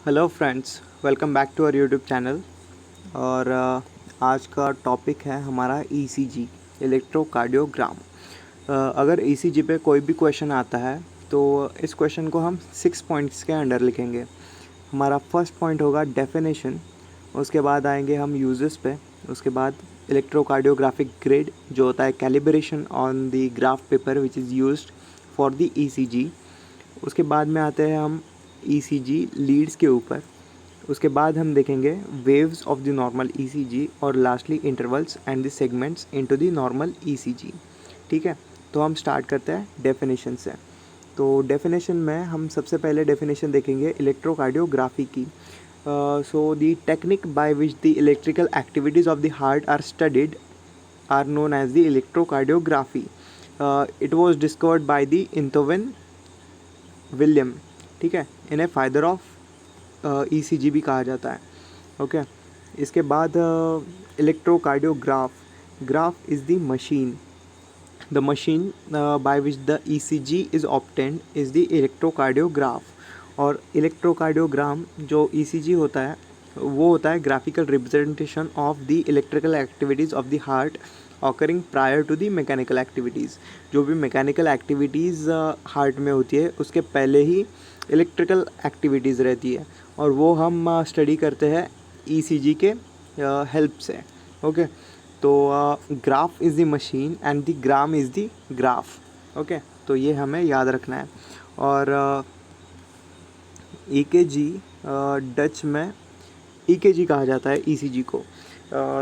Hello friends, welcome back to our YouTube channel. और आज का टॉपिक है हमारा ईसीजी, इलेक्ट्रोकार्डियोग्राम। अगर ईसीजी पे कोई भी क्वेश्चन आता है तो इस क्वेश्चन को हम 6 पॉइंट्स के अंडर लिखेंगे। हमारा फर्स्ट पॉइंट होगा डेफिनेशन, उसके बाद आएंगे हम यूजेस पे, उसके बाद इलेक्ट्रोकार्डियोग्राफिक ग्रिड जो होता है calibration on the graph paper which is used for the ECG. उसके बाद में आते हैं हम ईसीजी लीड्स के ऊपर। उसके बाद हम देखेंगे waves of the normal ECG और lastly intervals and the segments into the normal ECG. ठीक है, तो हम स्टार्ट करते हैं डेफिनेशन से। तो डेफिनेशन में हम सबसे पहले डेफिनेशन देखेंगे इलेक्ट्रोकार्डियोग्राफी की। So the technique by which the electrical activities of the heart are studied are known as the electrocardiography. It was discovered by the Einthoven William. ठीक है, इन्हें फादर ऑफ ईसीजी भी कहा जाता है। ओके, इसके बाद electrocardiograph, graph is the machine, the machine by which the ECG is obtained is the electrocardiograph. और इलेक्ट्रोकार्डियोग्राम जो ईसीजी होता है वो होता है graphical representation of the electrical activities of the heart occurring prior to the mechanical activities. जो भी mechanical activities heart में होती है उसके पहले ही इलेक्ट्रिकल एक्टिविटीज़ रहती है, और वो हम स्टडी करते हैं ईसीजी के हेल्प से। ओके, तो graph is the machine and the gram is the graph. Okay, तो ये हमें याद रखना है। और ईकेजी, डच में ईकेजी कहा जाता है ईसीजी को।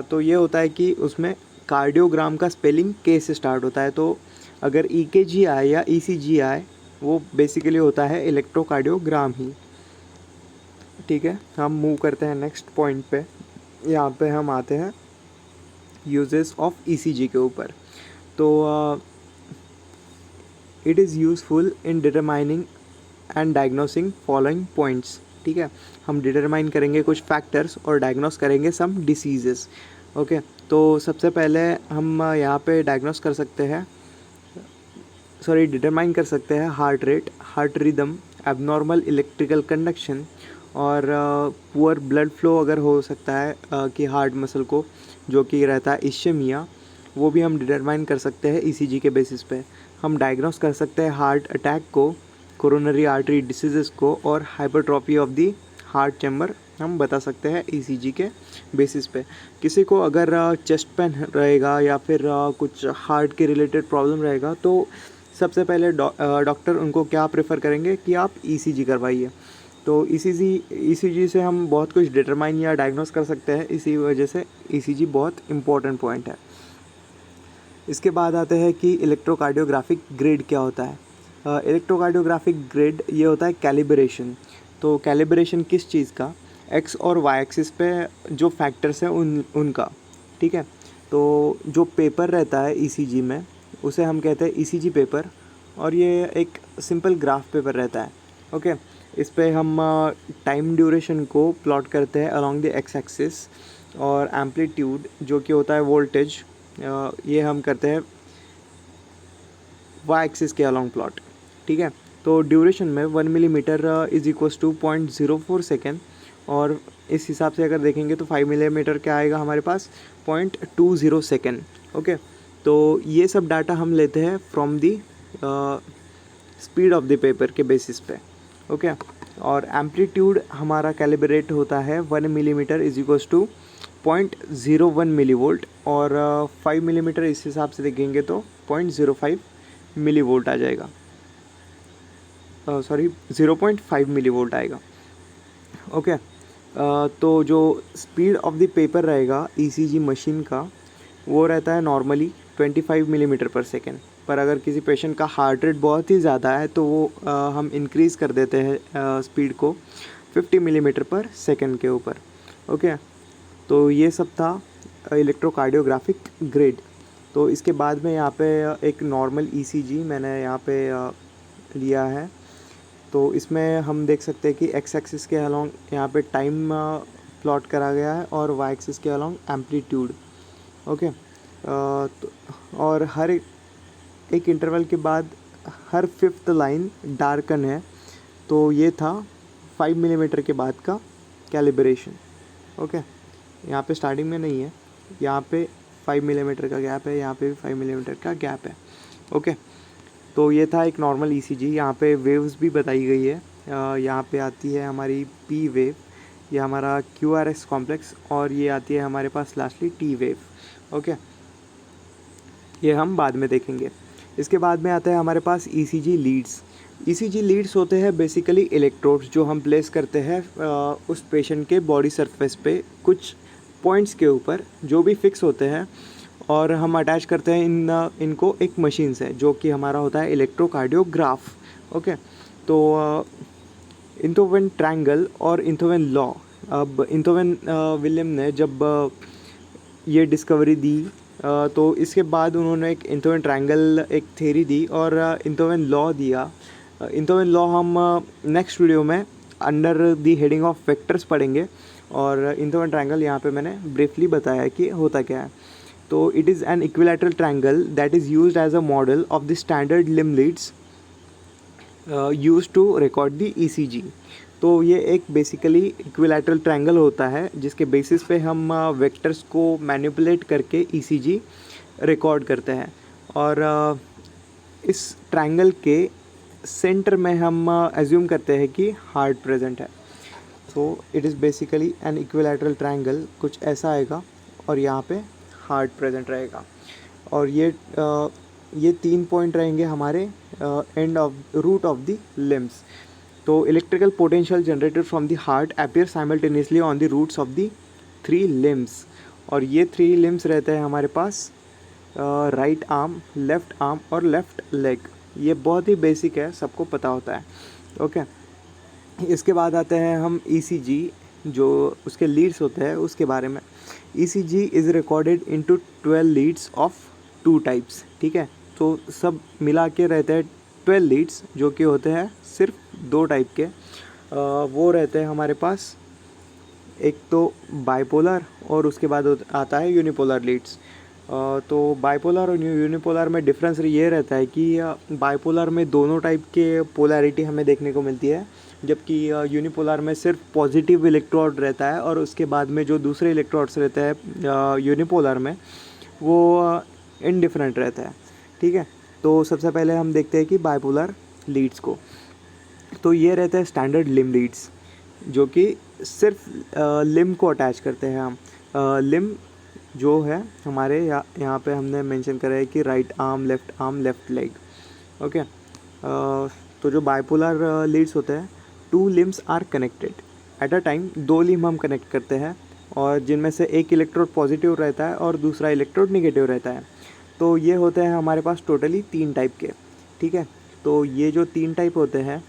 तो ये होता है कि उसमें कार्डियोग्राम का स्पेलिंग के से स्टार्ट होता है। तो अगर ईकेजी आए या ईसीजी आए वो बेसिकली होता है इलेक्ट्रोकार्डियोग्राम ही। ठीक है, हम मूव करते हैं नेक्स्ट पॉइंट पे। यहाँ पे हम आते हैं यूजेस ऑफ ईसीजी के ऊपर। तो it is useful in determining and diagnosing following points. ठीक है, हम डिटरमाइन करेंगे कुछ फैक्टर्स और डायग्नोस करेंगे सम डिसीजेस। ओके, तो सबसे पहले हम यहाँ पे डायग्नोस कर सकते हैं, डिटरमाइन कर सकते हैं heart rate, heart rhythm, abnormal electrical conduction और पुअर ब्लड फ्लो अगर हो सकता है कि हार्ट मसल को जो कि रहता है इश्यमिया, वो भी हम डिटरमाइन कर सकते हैं ईसीजी के बेसिस पे। हम डायग्नोस कर सकते हैं हार्ट अटैक को, कोरोनरी आर्टरी डिसीजेस को और hypertrophy of the heart chamber हम बता सकते हैं ईसीजी के बेसिस पे। किसी को अगर चेस्ट पेन रहेगा या फिर कुछ हार्ट के रिलेटेड प्रॉब्लम रहेगा तो सबसे पहले डॉक्टर उनको क्या प्रेफर करेंगे कि आप ईसीजी करवाइए। तो ईसीजी से हम बहुत कुछ डिटरमाइन या डायग्नोस कर सकते हैं, इसी वजह से ईसीजी बहुत इंपॉर्टेंट पॉइंट है। इसके बाद आते हैं कि इलेक्ट्रोकार्डियोग्राफिक ग्रिड क्या होता है। इलेक्ट्रोकार्डियोग्राफिक ग्रिड ये होता है कैलिब्रेशन। तो कैलिब्रेशन किस चीज़ का, एक्स और वाई एक्सिस पे जो फैक्टर्स हैं उनका। ठीक है, तो जो पेपर रहता है ईसीजी में उसे हम कहते हैं ईसीजी पेपर, और ये एक सिंपल ग्राफ पेपर रहता है। ओके, इस पे हम टाइम ड्यूरेशन को प्लॉट करते हैं अलोंग द एक्स एक्सिस, और एम्पलीट्यूड जो कि होता है वोल्टेज, ये हम करते हैं वाई एक्सिस के अलोंग प्लॉट। ठीक है, तो ड्यूरेशन में 1 millimetre is equals to 0.04 second, और इस हिसाब से अगर देखेंगे तो 5 मिलीमीटर क्या आएगा हमारे पास, 0.20 सेकेंड। ओके, तो ये सब डाटा हम लेते हैं from the speed of the paper के बेसिस पे। ओके, और एम्पलीट्यूड हमारा कैलिब्रेट होता है 1 millimetre is equals to 0.01 millivolt, और 5 मिलीमीटर इस हिसाब से देखेंगे तो 0.05 मिलीवोल्ट आ जाएगा, 0.5 मिलीवोल्ट आएगा। ओके, तो जो स्पीड ऑफ द पेपर रहेगा ईसीजी मशीन का वो रहता है नॉर्मली 25 मिलीमीटर पर सेकेंड, पर अगर किसी पेशेंट का हार्ट रेट बहुत ही ज़्यादा है तो वो हम इंक्रीज़ कर देते हैं स्पीड को 50 मिलीमीटर पर सेकेंड के ऊपर। ओके, तो ये सब था इलेक्ट्रोकार्डियोग्राफिक ग्रिड। तो इसके बाद में यहाँ पे एक नॉर्मल ईसीजी मैंने यहाँ पे लिया है। तो इसमें हम देख सकते हैं कि एक्स एक्सिस के अलोंग यहाँ पे टाइम प्लॉट करा गया है और वाई एक्सिस के अलोंग एम्पलीट्यूड। ओके, तो और हर एक इंटरवल के बाद हर फिफ्थ लाइन डार्कन है। तो ये था 5 मिलीमीटर के बाद का कैलिब्रेशन। ओके, यहाँ पे स्टार्टिंग में नहीं है, यहाँ पे 5 मिलीमीटर का गैप है, यहाँ पे भी 5 मिलीमीटर का गैप है। ओके, तो ये था एक नॉर्मल ईसीजी। यहाँ पे वेव्स भी बताई गई है। यहाँ पे आती है हमारी पी वेव, ये हमारा क्यूआरएस कॉम्प्लेक्स, और ये आती है हमारे पास लास्टली टी वेव। ओके, ये हम बाद में देखेंगे। इसके बाद में आता है हमारे पास ईसीजी लीड्स। ईसीजी लीड्स होते हैं बेसिकली इलेक्ट्रोड्स जो हम प्लेस करते हैं उस पेशेंट के बॉडी सरफेस पे कुछ पॉइंट्स के ऊपर, जो भी फिक्स होते हैं, और हम अटैच करते हैं इनको एक मशीन से, जो कि हमारा होता है इलेक्ट्रोकार्डियोग्राफ। ओके, तो इंथोवेन ट्रायंगल और इंथोवेन लॉ, अब इंथोवेन विलियम ने जब ये डिस्कवरी दी तो इसके बाद उन्होंने एक इंथोवेन ट्रायंगल एक थ्योरी दी और इंथोवेन लॉ दिया। इंथोवेन लॉ हम नेक्स्ट वीडियो में under the heading of vectors पढ़ेंगे, और इंथोवेन ट्रायंगल यहाँ पे मैंने ब्रीफली बताया कि होता क्या है। तो it is an equilateral triangle that is used as a model of the standard limb leads used to record the ECG. तो ये एक बेसिकली इक्विलैटरल ट्रायंगल होता है जिसके बेसिस पे हम वेक्टर्स को मैनिपुलेट करके ईसीजी रिकॉर्ड करते हैं, और इस ट्रायंगल के सेंटर में हम एज्यूम करते हैं कि हार्ट प्रेजेंट है। So it is basically an equilateral triangle, कुछ ऐसा आएगा और यहाँ पे हार्ट प्रेजेंट रहेगा, और ये 3 पॉइंट रहेंगे हमारे end of root of the limbs. तो electrical potential generated from the heart appear simultaneously on the roots of the 3 limbs, और ये 3 लिम्स रहते हैं हमारे पास राइट आर्म, लेफ़्ट आर्म और लेफ़्ट लेग। ये बहुत ही बेसिक है, सबको पता होता है। ओके, इसके बाद आते हैं हम ईसीजी, जो उसके लीड्स होते हैं उसके बारे में। ECG is recorded into 12 Leeds of 2 types. ठीक है, तो सब मिला के रहते हैं 12 लीड्स, जो कि होते हैं सिर्फ 2 टाइप के। वो रहते हैं हमारे पास, एक तो बाइपोलर और उसके बाद आता है यूनिपोलर लीड्स। तो बाइपोलर और यूनिपोलर में डिफरेंस ये रहता है कि बाइपोलर में दोनों टाइप के पोलैरिटी हमें देखने को मिलती है, जबकि यूनिपोलर में सिर्फ पॉजिटिव इलेक्ट्रोड रहता है, और उसके बाद में जो दूसरे इलेक्ट्रोड्स रहते हैं यूनिपोलर में वो इनडिफरेंट रहता है। ठीक है, तो सबसे पहले हम देखते हैं कि बाइपोलर लीड्स को। तो ये रहता है स्टैंडर्ड लिम्ब लीड्स, जो कि सिर्फ लिम्ब को अटैच करते हैं हम। लिम्ब जो है हमारे यहाँ पे हमने मेंशन करा है कि right arm, left leg. Okay, तो जो बाइपोलर लीड्स होते हैं, 2 limbs are connected at a time, 2 limb हम कनेक्ट करते हैं, और जिनमें से एक इलेक्ट्रोड पॉजिटिव रहता है और दूसरा इलेक्ट्रोड नेगेटिव रहता है। तो ये होते हैं हमारे पास टोटली 3 टाइप के। ठीक है, तो ये जो 3 टाइप होते हैं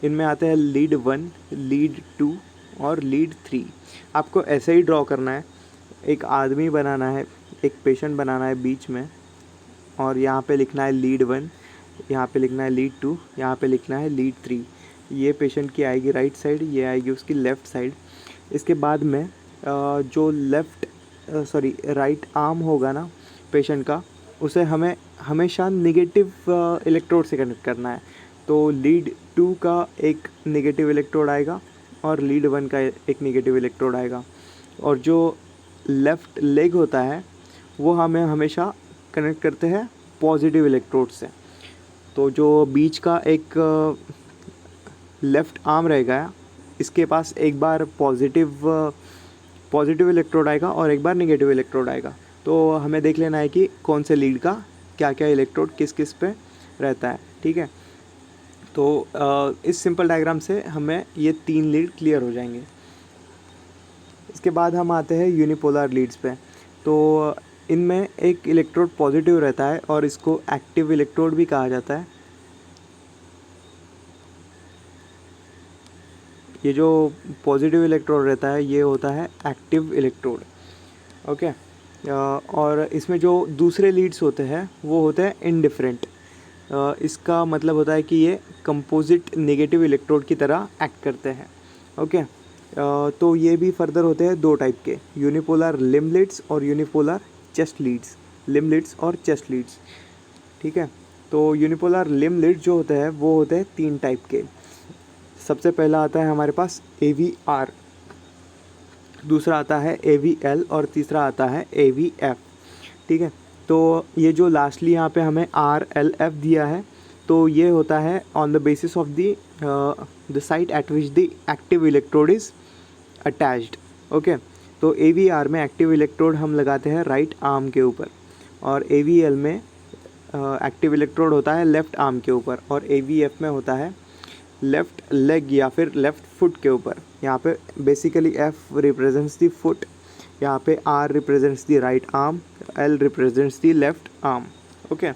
इनमें आते हैं लीड 1, लीड 2 और लीड 3। आपको ऐसे ही ड्रॉ करना है, एक आदमी बनाना है, एक पेशेंट बनाना है बीच में, और यहाँ पे लिखना है लीड 1, यहाँ पे लिखना है लीड 2, यहाँ पे लिखना है लीड 3। ये पेशेंट की आएगी राइट साइड, ये आएगी उसकी लेफ़्ट साइड। इसके बाद में जो राइट आर्म होगा ना पेशेंट का, उसे हमें हमेशा निगेटिव इलेक्ट्रोड से कनेक्ट करना है। तो लीड 2 का एक नेगेटिव इलेक्ट्रोड आएगा और लीड 1 का एक नेगेटिव इलेक्ट्रोड आएगा, और जो लेफ़्ट लेग होता है वो हमें हमेशा कनेक्ट करते हैं पॉजिटिव इलेक्ट्रोड से। तो जो बीच का एक लेफ़्ट आर्म रहेगा, इसके पास एक बार पॉजिटिव इलेक्ट्रोड आएगा और एक बार नेगेटिव इलेक्ट्रोड आएगा। तो हमें देख लेना है कि कौन से लीड का क्या क्या इलेक्ट्रोड किस किस पे रहता है। ठीक है, तो इस सिंपल डायग्राम से हमें ये 3 लीड क्लियर हो जाएंगे। इसके बाद हम आते हैं यूनिपोलर लीड्स पे। तो इनमें एक इलेक्ट्रोड पॉजिटिव रहता है और इसको एक्टिव इलेक्ट्रोड भी कहा जाता है। ये जो पॉजिटिव इलेक्ट्रोड रहता है ये होता है एक्टिव इलेक्ट्रोड। ओके, और इसमें जो दूसरे लीड्स होते हैं वो होते हैं इनडिफरेंट। इसका मतलब होता है कि ये कंपोजिट नेगेटिव इलेक्ट्रोड की तरह एक्ट करते हैं। ओके, तो ये भी फर्दर होते हैं 2 टाइप के, यूनिपोलर लिम्ब लीड्स और unipolar chest leads, limb leads और चेस्ट लीड्स। ठीक है, तो यूनिपोलर लिम्ब लीड्स जो होते हैं वो होते हैं 3 टाइप के। सबसे पहला आता है हमारे पास AVR, दूसरा आता है AVL और तीसरा आता है AVF। ठीक है, तो ये जो लास्टली यहाँ पे हमें RLF दिया है, तो ये होता है on the basis of the site eight which the active electrode is attached. Okay, तो AVR में एक्टिव इलेक्ट्रोड हम लगाते हैं राइट आर्म के ऊपर, और AVL में एक्टिव इलेक्ट्रोड होता है लेफ़्ट आर्म के ऊपर, और AVF में होता है लेफ़्ट लेग या फिर लेफ़्ट फुट के ऊपर। यहाँ पे basically F represents the foot, यहाँ पे R represents the right arm, L represents the left arm. Okay,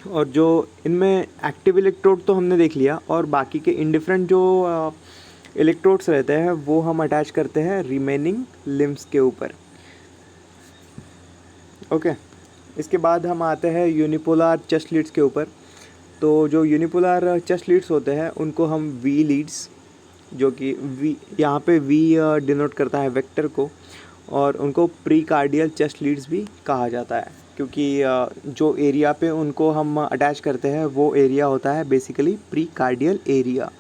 और जो इनमें एक्टिव इलेक्ट्रोड तो हमने देख लिया, और बाकी के इंडिफरेंट जो इलेक्ट्रोड्स रहते हैं वो हम अटैच करते हैं रिमेनिंग लिम्स के ऊपर। ओके, इसके बाद हम आते हैं यूनिपोलर चेस्ट लीड्स के ऊपर। तो जो यूनिपोलर चेस्ट लीड्स होते हैं उनको हम V लीड्स, जो कि V यहाँ पे V डिनोट करता है वेक्टर को, और उनको प्रीकार्डियल चेस्ट लीड्स भी कहा जाता है, क्योंकि जो एरिया पे उनको हम अटैच करते हैं वो एरिया होता है बेसिकली प्रीकार्डियल एरिया।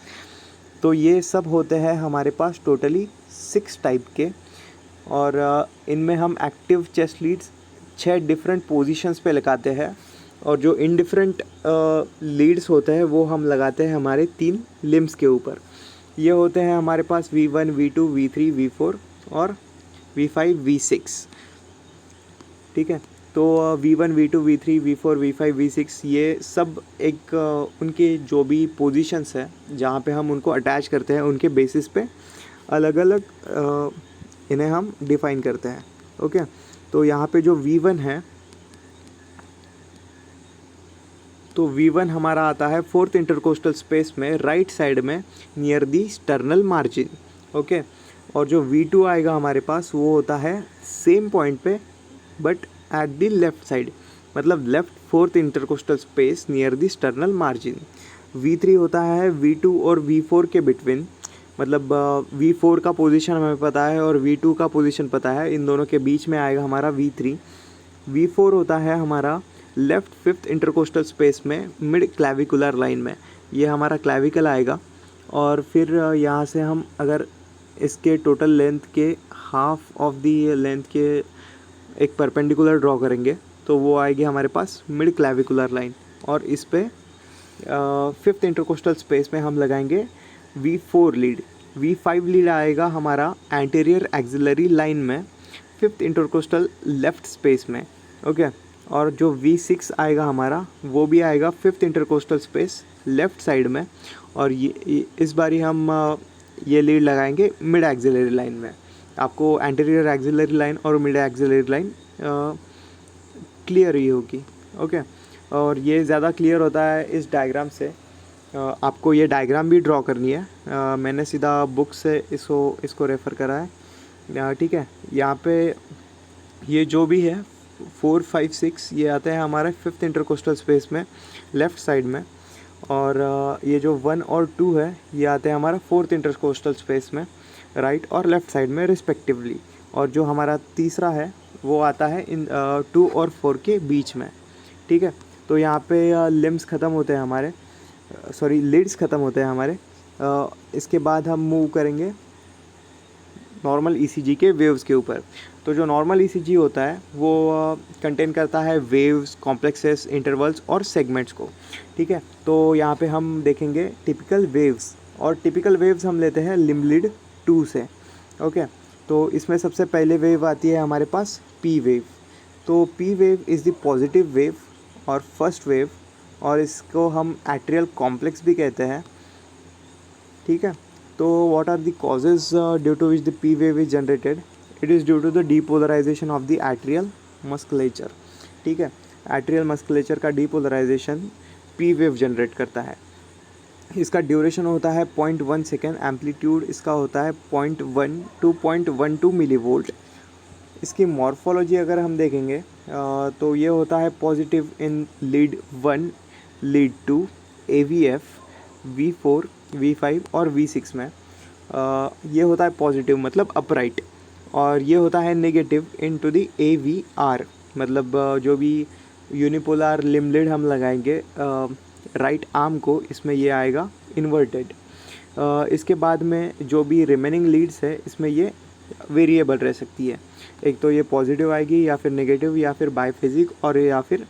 तो ये सब होते हैं हमारे पास टोटली 6 टाइप के, और इनमें हम active chest leads 6 different positions पे लगाते हैं, और जो इनडिफरेंट लीड्स होते हैं वो हम लगाते हैं हमारे 3 लिम्स के ऊपर। ये होते हैं हमारे पास V1, V2, V3, V4 और V5, V6। ठीक है, तो V1, V2, V3, V4, V5, V6 ये सब एक उनके जो भी पोजीशंस है जहाँ पे हम उनको अटैच करते हैं उनके बेसिस पे अलग अलग इन्हें हम डिफ़ाइन करते हैं। ओके, तो यहाँ पे जो V1 है, तो V1 हमारा आता है 4th इंटरकोस्टल स्पेस में राइट साइड में near the sternal margin. Okay, और जो V2 आएगा हमारे पास वो होता है सेम पॉइंट पे but at the left side, मतलब left 4th intercostal space near the sternal margin. V3 होता है V2 और V4 के बिटवीन, मतलब V4 का पोजीशन हमें पता है और V2 का पोजीशन पता है, इन दोनों के बीच में आएगा हमारा V3। V4 होता है हमारा लेफ़्ट 5th इंटरकोस्टल स्पेस में मिड क्लैविकुलर लाइन में, ये हमारा क्लैविकल आएगा। और फिर यहाँ से हम अगर इसके टोटल लेंथ के हाफ ऑफ दी लेंथ के एक परपेंडिकुलर ड्रॉ करेंगे तो वो आएगी हमारे पास मिड क्लैविकुलर लाइन, और इस पे 5th इंटरकोस्टल स्पेस में हम लगाएंगे V4 लीड। V5 लीड आएगा हमारा एंटीरियर एक्सिलरी लाइन में 5th इंटरकोस्टल लेफ़्ट स्पेस में। ओके, और जो V6 आएगा हमारा वो भी आएगा 5th intercostal space left side में, और ये इस बारी हम ये लीड लगाएंगे मिड एक्सिलरी लाइन में। आपको एंटीरियर एक्सिलरी लाइन और मिड एक्सिलरी लाइन क्लियर ही होगी। ओके, और ये ज़्यादा क्लियर होता है इस डायग्राम से। आपको ये डायग्राम भी ड्रॉ करनी है, मैंने सीधा बुक से इसको रेफ़र करा है। ठीक है, यहाँ पे ये जो भी है 4, 5, 6 ये आते हैं हमारे 5th इंटरकोस्टल स्पेस में लेफ़्ट साइड में, और ये जो 1 और 2 है ये आते हैं हमारा 4th इंटरकोस्टल स्पेस में राइट और लेफ़्ट साइड में रिस्पेक्टिवली, और जो हमारा तीसरा है वो आता है इन 2 और 4 के बीच में। ठीक है, तो यहाँ पे लिम्स ख़त्म होते हैं हमारे, लीड्स ख़त्म होते हैं हमारे। इसके बाद हम मूव करेंगे नॉर्मल ECG के वेव्स के ऊपर। तो जो नॉर्मल ECG होता है वो कंटेन करता है वेव्स, कॉम्प्लेक्सेस, इंटरवल्स और सेगमेंट्स को। ठीक है, तो यहाँ पे हम देखेंगे टिपिकल वेव्स, और टिपिकल वेव्स हम लेते हैं लिम्ब लीड 2 से। ओके, तो इसमें सबसे पहले वेव आती है हमारे पास P वेव। तो P wave is the positive wave और फर्स्ट वेव, और इसको हम एट्रियल कॉम्प्लेक्स भी कहते हैं। ठीक है, तो what are the causes due to which the P wave is generated? It is due to the depolarization of the atrial musculature। ठीक है, एट्रियल मस्कुलेचर का डीपोलराइजेशन P वेव जनरेट करता है। इसका ड्यूरेशन होता है 0.1 सेकेंड, एम्पलीट्यूड इसका होता है 0.1 to 0.12 मिलीवोल्ट। इसकी मॉर्फोलॉजी अगर हम देखेंगे तो ये होता है positive in lead 1, lead 2, AVF, V4, V5 और V6 में। ये होता है पॉजिटिव मतलब अपराइट, और ये होता है नेगेटिव इनटू द AVR, मतलब जो भी यूनिपोलर लिम्ब लीड हम लगाएंगे राइट आर्म को, इसमें ये आएगा इन्वर्टेड। इसके बाद में जो भी रिमेनिंग लीड्स है इसमें ये वेरिएबल रह सकती है। एक तो ये पॉजिटिव आएगी या फिर नेगेटिव या फिर बाईफेजिक और या फिर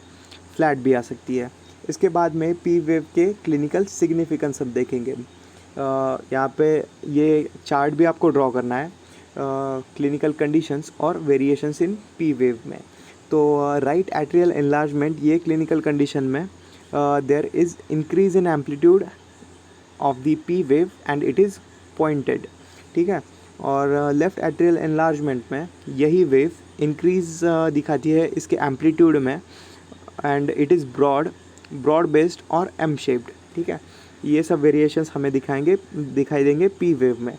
फ्लैट भी आ सकती है। इसके बाद में पी वेव के क्लिनिकल सिग्निफिकेंस हम देखेंगे। यहाँ पे ये चार्ट भी आपको ड्रॉ करना है क्लिनिकल कंडीशंस और वेरिएशंस इन पी वेव में। तो राइट एट्रियल एनलार्जमेंट ये क्लिनिकल कंडीशन में there is increase in amplitude of the P wave and it is pointed, ठीक है। और लेफ़्ट एट्रियल एनलार्जमेंट में यही वेव इंक्रीज दिखाती है इसके एम्पलीट्यूड में and it is broad based और एम शेप्ड, ठीक है। ये सब वेरिएशंस हमें दिखाई देंगे पी वेव में।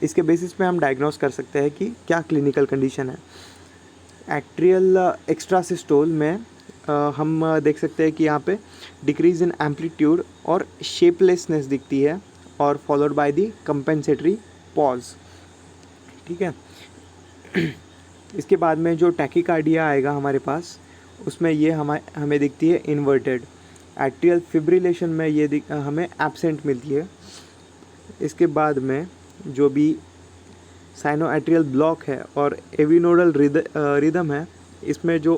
इसके बेसिस पे हम डायग्नोस कर सकते हैं कि क्या क्लिनिकल कंडीशन है। एट्रियल एक्स्ट्रासिस्टोल में हम देख सकते हैं कि यहाँ पे डिक्रीज इन एम्पलीट्यूड और शेपलेसनेस दिखती है और followed by the compensatory pause, ठीक है। इसके बाद में जो टैकीकार्डिया आएगा हमारे पास उसमें ये हमें दिखती है इन्वर्टेड। एट्रियल फिब्रिलेशन में ये हमें एब्सेंट मिलती है। इसके बाद में जो भी साइनो एट्रियल ब्लॉक है और एविनोडल रिदम है, इसमें जो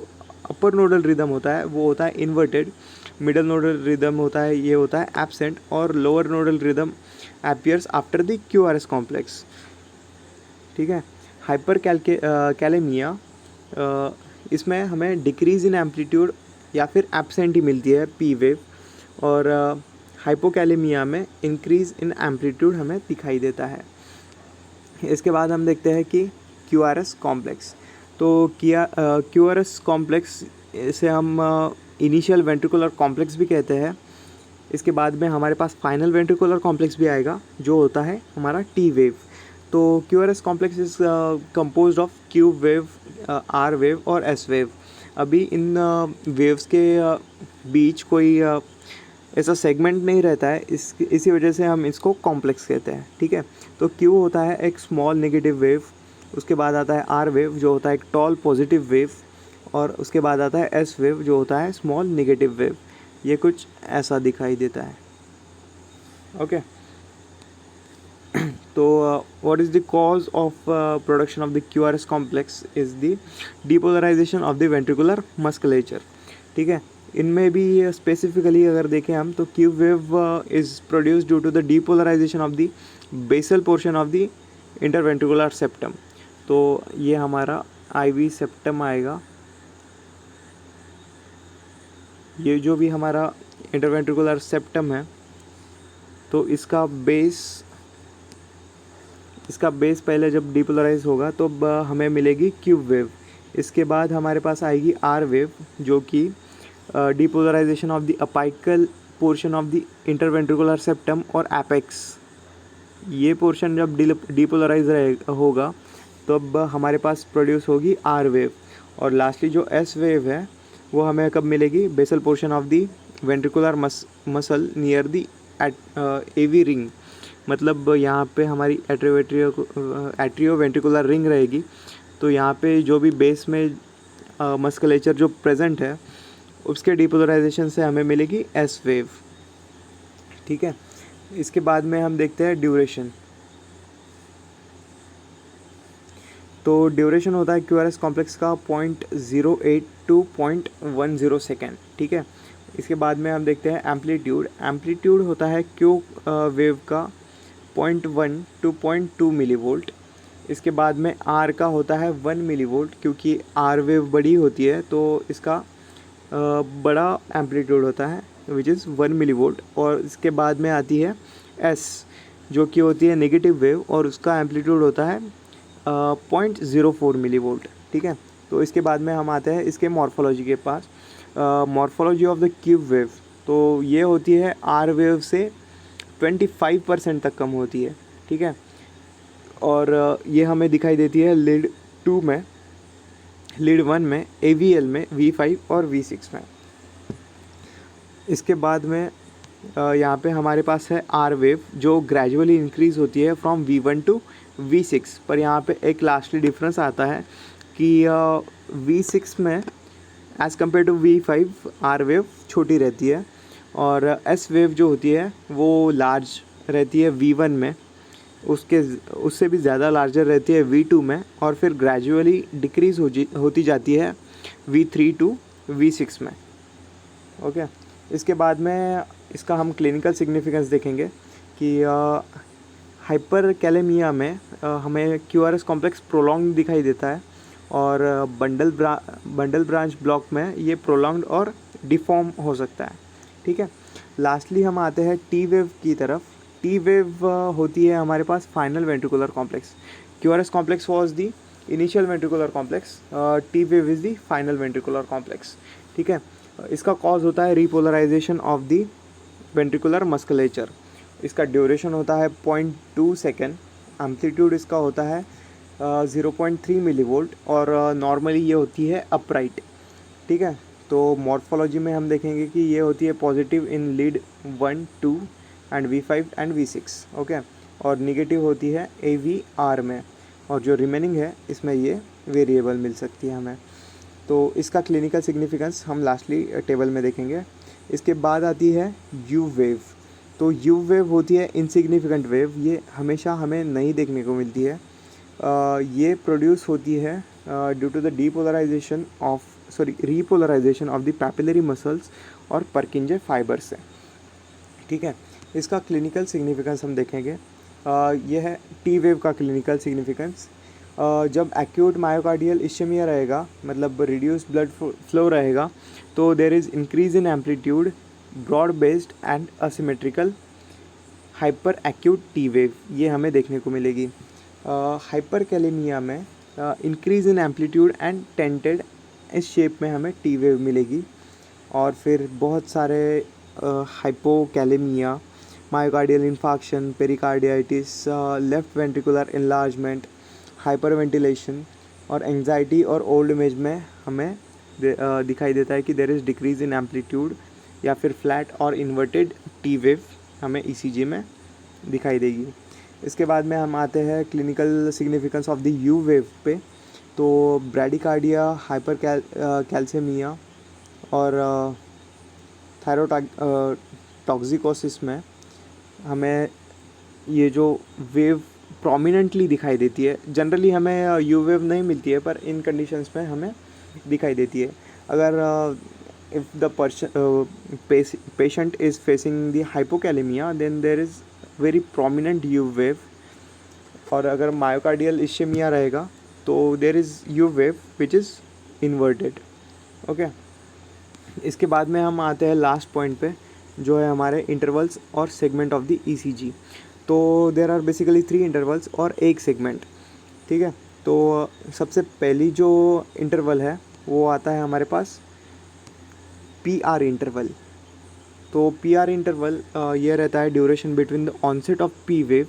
अपर नोडल रिदम होता है वो होता है इन्वर्टेड, मिडल नोडल रिदम होता है ये होता है एब्सेंट और lower nodal rhythm appears after the QRS complex, ठीक है। हाइपर कैलेमिया इसमें हमें डिक्रीज इन एम्पलीट्यूड या फिर एब्सेंट ही मिलती है पी वेव और हाइपोकैलेमिया में इंक्रीज इन एम्पलीट्यूड हमें दिखाई देता है। इसके बाद हम देखते हैं कि क्यूआरएस कॉम्प्लेक्स। तो क्यूआरएस कॉम्प्लेक्स इसे हम इनिशियल वेंट्रिकुलर कॉम्प्लेक्स भी कहते हैं। इसके बाद में हमारे पास फाइनल वेंट्रिकुलर कॉम्प्लेक्स भी आएगा जो होता है हमारा टी वेव। तो QRS complex is composed of Q wave, R wave और एस वेव। अभी इन वेव्स के बीच कोई ऐसा सेगमेंट नहीं रहता है, इसी वजह से हम इसको कॉम्प्लेक्स कहते हैं, ठीक है। तो क्यू होता है एक स्मॉल नेगेटिव वेव, उसके बाद आता है आर वेव जो होता है एक टॉल पॉजिटिव वेव और उसके बाद आता है एस वेव जो होता है स्मॉल नेगेटिव वेव। ये कुछ ऐसा दिखाई देता है, ओके। तो what is the cause of production of the QRS complex is the depolarization of the ventricular musculature, ठीक है। इनमें भी स्पेसिफिकली अगर देखें हम तो Q wave is produced due to the depolarization of the basal portion of the interventricular septum. तो ये हमारा आईवी सेप्टम आएगा। ये जो भी हमारा इंटरवेंट्रिकुलर सेप्टम है तो इसका बेस पहले जब डिपोलराइज होगा तो हमें मिलेगी क्यूब वेव। इसके बाद हमारे पास आएगी आर वेव जो कि depolarization of the apical portion of the interventricular septum और एपेक्स। ये पोर्शन जब डिपोलराइज होगा तो अब हमारे पास प्रोड्यूस होगी आर वेव। और लास्टली जो एस वेव है वो हमें कब मिलेगी, basal portion of the ventricular muscle near the AV ring. मतलब यहाँ पे हमारी एट्रियो वेंट्रिकुलर रिंग रहेगी। तो यहाँ पे जो भी बेस में मस्कुलेचर जो प्रेजेंट है उसके डिपोलराइजेशन से हमें मिलेगी एस वेव, ठीक है। इसके बाद में हम देखते हैं ड्यूरेशन। तो ड्यूरेशन होता है क्यूआरएस कॉम्प्लेक्स का 0.08 to 0.10 सेकेंड, ठीक है। इसके बाद में हम देखते हैं एम्पलीट्यूड होता है क्यू वेव का 0.1 to 0.2 मिलीवोल्ट। इसके बाद में आर का होता है 1 मिलीवोल्ट, क्योंकि आर वेव बड़ी होती है तो इसका बड़ा एम्पलीट्यूड होता है विच इज़ 1 मिलीवोल्ट। और इसके बाद में आती है एस जो कि होती है नेगेटिव वेव और उसका एम्पलीट्यूड होता है 0.04 मिलीवोल्ट, ठीक है। तो इसके बाद में हम आते हैं इसके मॉर्फोलॉजी के पास। Morphology of the Q wave, तो ये होती है आर वेव से 25% तक कम होती है, ठीक है। और ये हमें दिखाई देती है लीड 2 में, लीड 1 में, AVL में, V5 और V6 में। इसके बाद में यहाँ पे हमारे पास है आर वेव जो ग्रेजुअली इंक्रीज़ होती है फ्रॉम V1 टू V6। पर यहाँ पे एक लास्टली डिफरेंस आता है कि V6 में as compared to V5 R wave छोटी रहती है और एस वेव जो होती है वो लार्ज रहती है V1 में, उससे भी ज़्यादा लार्जर रहती है V2 में, और फिर ग्रेजुअली डिक्रीज़ होती जाती है V3 टू V6 में। ओके, इसके बाद में इसका हम क्लिनिकल सिग्निफिकेंस देखेंगे कि हाइपर कैलेमिया में हमें QRS कॉम्प्लेक्स प्रोलॉन्ग दिखाई देता है, और बंडल ब्रांच ब्लॉक में ये प्रोलॉन्ग्ड और डिफॉर्म हो सकता है। ठीक है, लास्टली हम आते हैं टी वेव की तरफ। टी वेव होती है हमारे पास final ventricular complex. QRS complex was the initial ventricular complex, T wave is the final ventricular complex. ठीक है, इसका कॉज होता है repolarisation of the ventricular musculature. इसका ड्यूरेशन होता है 0.2 सेकेंड, एम्पलीट्यूड इसका होता है 0.3 मिलीवोल्ट, और नॉर्मली ये होती है अपराइट। ठीक है, तो मॉर्फोलॉजी में हम देखेंगे कि ये होती है positive in lead 1, 2 and V5 and V6। Okay, और निगेटिव होती है AVR में, और जो रिमेनिंग है इसमें ये वेरिएबल मिल सकती है हमें। तो इसका क्लिनिकल सिग्निफिकेंस हम लास्टली टेबल में देखेंगे। इसके बाद आती है यू वेव। तो यू वेव होती है इनसिग्निफिकेंट वेव, ये हमेशा हमें नहीं देखने को मिलती है। ये प्रोड्यूस होती है due to the repolarization of the papillary muscles और पर्किंजर फाइबर से। ठीक है, इसका क्लिनिकल सिग्निफिकेंस हम देखेंगे। ये है टी वेव का क्लिनिकल सिग्निफिकेंस। जब एक्यूट मायोकार्डियल इश्चेमिया रहेगा, मतलब रिड्यूस्ड ब्लड फ्लो रहेगा, तो there is increase in amplitude, broad based and asymmetrical hyper acute T wave, ये हमें देखने को मिलेगी। हाइपर कैलेमिया में increase in amplitude and tented, इस शेप में हमें टी वेव मिलेगी। और फिर बहुत सारे hypokalaemia, myocardial infarction, pericarditis, left ventricular enlargement, hyperventilation और एंजाइटी और ओल्ड एज में हमें दिखाई देता है कि there is decrease in amplitude या फिर फ्लैट और इन्वर्टेड टी वेव हमें ECG में दिखाई देगी। इसके बाद में हम आते हैं clinical significance of the you wave पे। तो ब्रैडिकार्डिया, हाइपर कैल्सेमिया और थायरोटॉक्सिकोसिस में हमें ये जो वेव प्रोमिनेंटली दिखाई देती है। जनरली हमें यू वेव नहीं मिलती है, पर इन कंडीशंस में हमें दिखाई देती है। अगर if the patient is facing the hypokalemia, then there is very prominent U wave, और अगर मायोकार्डियल इश्चेमिया रहेगा तो there is U wave which is inverted। Okay, इसके बाद में हम आते हैं लास्ट पॉइंट पे, जो है हमारे इंटरवल्स और सेगमेंट ऑफ द ECG। तो देर आर बेसिकली 3 इंटरवल्स और 1 सेगमेंट। ठीक है, तो सबसे पहली जो इंटरवल है वो आता है हमारे पास PR इंटरवल। तो PR इंटरवल ये रहता है duration between the onset of P wave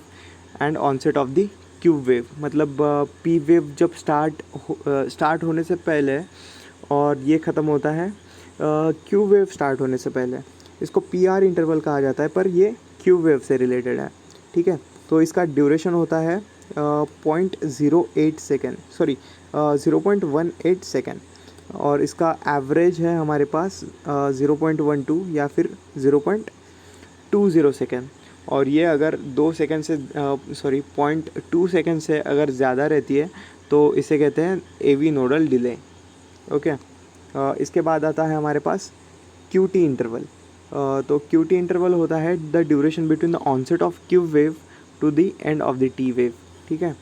and onset of the Q wave. मतलब P वेव जब स्टार्ट होने से पहले और ये ख़त्म होता है Q वेव स्टार्ट होने से पहले, इसको PR इंटरवल कहा जाता है, पर ये Q वेव से रिलेटेड है। ठीक है, तो इसका ड्यूरेशन होता है 0.08 सेकेंड, 0.18 सेकेंड, और इसका एवरेज है हमारे पास 0.12 या फिर 0.20 सेकेंड। और ये अगर 2 सेकेंड से 0.2 सेकेंड से अगर ज़्यादा रहती है तो इसे कहते हैं AV नोडल डिले। ओके, इसके बाद आता है हमारे पास QT इंटरवल। तो QT इंटरवल होता है the duration between the onset of Q wave to the end of the T wave. ठीक है,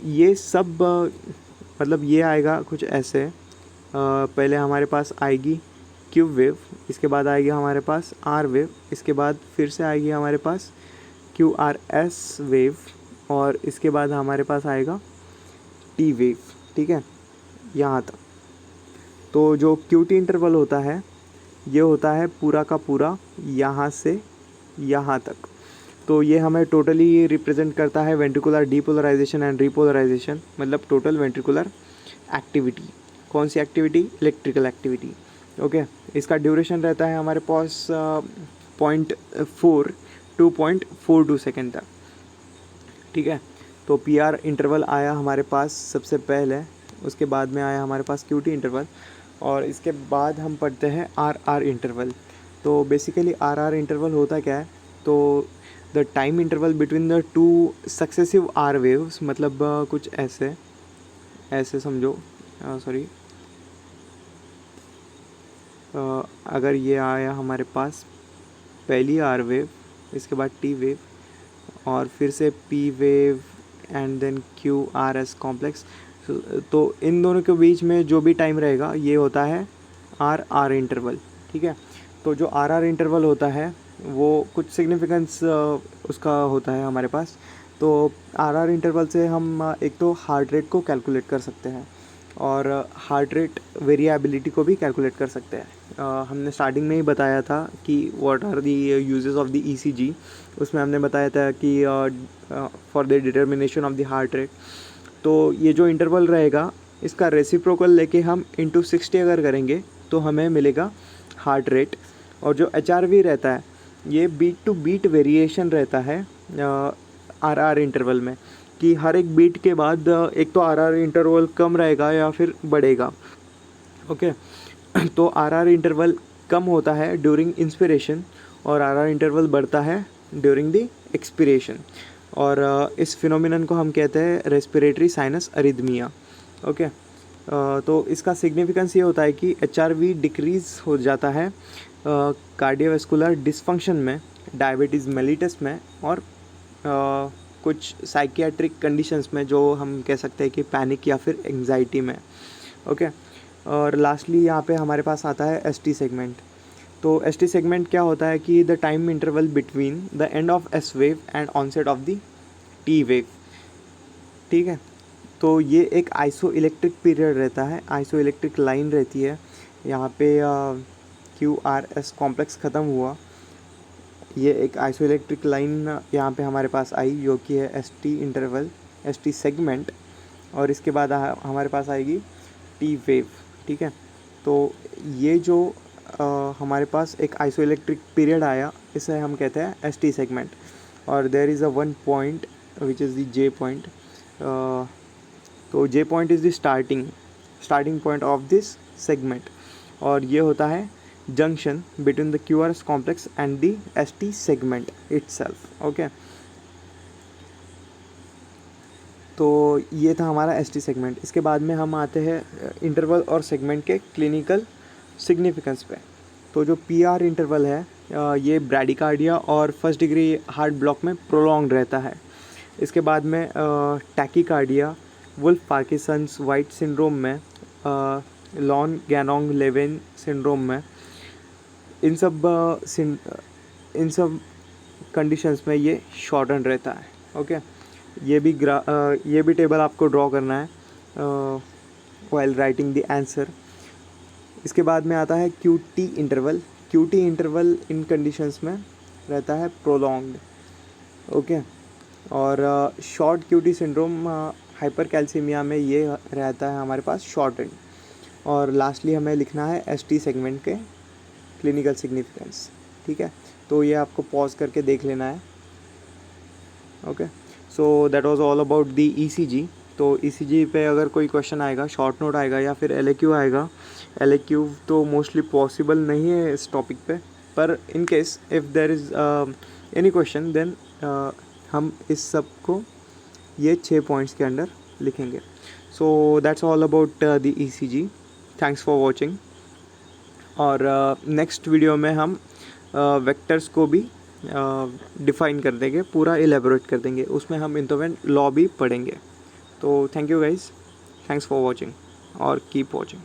ये सब मतलब ये आएगा कुछ ऐसे। पहले हमारे पास आएगी Q वेव, इसके बाद आएगी हमारे पास R वेव, इसके बाद फिर से आएगी हमारे पास QRS वेव, और इसके बाद हमारे पास आएगा T वेव। ठीक है, यहाँ तक। तो जो QT इंटरवल होता है ये होता है पूरा का पूरा यहाँ से यहाँ तक। तो ये हमें टोटली रिप्रेजेंट करता है वेंट्रिकुलर डीपोलराइजेशन एंड रीपोलराइजेशन, मतलब टोटल वेंट्रिकुलर एक्टिविटी। कौन सी एक्टिविटी? Electrical activity. ओके, इसका ड्यूरेशन रहता है हमारे पास 0.4 to 0.42 सेकेंड तक। ठीक है, तो PR इंटरवल आया हमारे पास सबसे पहले, उसके बाद में आया हमारे पास QT इंटरवल, और इसके बाद हम पढ़ते हैं RR इंटरवल। तो बेसिकली RR इंटरवल होता क्या है? तो the time interval between the two successive R waves, मतलब कुछ ऐसे ऐसे समझो, सॉरी, अगर ये आया हमारे पास पहली आर वेव, इसके बाद टी वेव, और फिर से P wave and then Q R S complex, तो इन दोनों के बीच में जो भी टाइम रहेगा ये होता है आर आर इंटरवल, ठीक है। तो जो आर आर इंटरवल होता है वो कुछ सिग्निफिकेंस उसका होता है हमारे पास। तो आर आर इंटरवल से हम एक तो हार्ट रेट को कैलकुलेट कर सकते हैं और हार्ट रेट वेरिएबिलिटी को भी कैलकुलेट कर सकते हैं। हमने स्टार्टिंग में ही बताया था कि what are the uses of the ECG. उसमें हमने बताया था कि for the determination of the heart rate, तो ये जो इंटरवल रहेगा इसका रेसिप्रोकल लेके हम इंटू 60 अगर करेंगे तो हमें मिलेगा हार्ट रेट। और जो एच रहता है ये बीट टू बीट वेरिएशन रहता है आर आर इंटरवल में, कि हर एक बीट के बाद एक तो आर आर इंटरवल कम रहेगा या फिर बढ़ेगा। ओके तो आर आर इंटरवल कम होता है ड्यूरिंग इंस्पिरेशन और आर आर इंटरवल बढ़ता है ड्यूरिंग द एक्सपिरेशन। और इस फिनोमिनन को हम कहते हैं रेस्पिरेटरी साइनस अरिथमिया। ओके तो इसका सिग्निफिकेंस ये होता है कि एच आर वी डिक्रीज़ हो जाता है कार्डियोवैस्कुलर डिसफंक्शन में, डायबिटीज़ मेलिटस में, और कुछ साइकियाट्रिक कंडीशंस में जो हम कह सकते हैं कि पैनिक या फिर एंजाइटी में। ओके और लास्टली यहाँ पे हमारे पास आता है एस टी सेगमेंट। तो एस टी सेगमेंट क्या होता है कि the time interval between the end of S wave and onset of the T wave, ठीक है। तो ये एक आइसो इलेक्ट्रिक पीरियड रहता है, आइसो इलेक्ट्रिक लाइन रहती है। यहाँ पे क्यू आर एस कॉम्प्लेक्स ख़त्म हुआ, ये एक आइसो इलेक्ट्रिक लाइन यहाँ पे हमारे पास आई जो कि है S T interval, S T segment, और इसके बाद हमारे पास आएगी टी वेव, ठीक है। तो ये जो हमारे पास एक आइसो इलेक्ट्रिक पीरियड आया इसे हम कहते हैं एस टी सेगमेंट। और there is a one point which is the J point. तो J point is the starting point of this segment, और ये होता है junction between the Q R S complex and the S T segment itself. Okay तो ये था हमारा S T segment. इसके बाद में हम आते हैं इंटरवल और सेगमेंट के क्लिनिकल सिग्निफिकेंस पे। तो जो पी आर इंटरवल है ये ब्रैडिकार्डिया और फर्स्ट डिग्री हार्ट ब्लॉक में प्रोलॉन्ग रहता है। इसके बाद में tachycardia, Wolff Parkinson's White syndrome में, लॉन गैनोंग लेवेन सिंड्रोम में, इन सब कंडीशंस में ये शॉर्टन रहता है। ओके ये भी टेबल आपको ड्रॉ करना है व्हाइल राइटिंग द आंसर। इसके बाद में आता है Q T interval. Q T interval इन कंडीशंस में रहता है प्रोलॉन्ग्ड। ओके और short Q T syndrome hyper calcaemia में ये रहता है हमारे पास शॉर्टेंड। और लास्टली हमें लिखना है एस टी सेगमेंट के क्लिनिकल सिग्निफिकेंस, ठीक है। तो ये आपको पॉज करके देख लेना है। Okay so that was all about the ECG. तो ईसीजी पे अगर कोई क्वेश्चन आएगा, शॉर्ट नोट आएगा या फिर एलएक्यू आएगा, एलएक्यू तो मोस्टली पॉसिबल नहीं है इस टॉपिक पे, पर in case if there is any question then हम इस सब को ये 6 पॉइंट्स के अंडर लिखेंगे। So that's all about the ECG. Thanks for watching. और नेक्स्ट वीडियो में हम वेक्टर्स को भी डिफ़ाइन कर देंगे, पूरा एलेबोरेट कर देंगे, उसमें हम इन्वेंट लॉ भी पढ़ेंगे। तो thank you guys, thanks for watching और कीप वॉचिंग।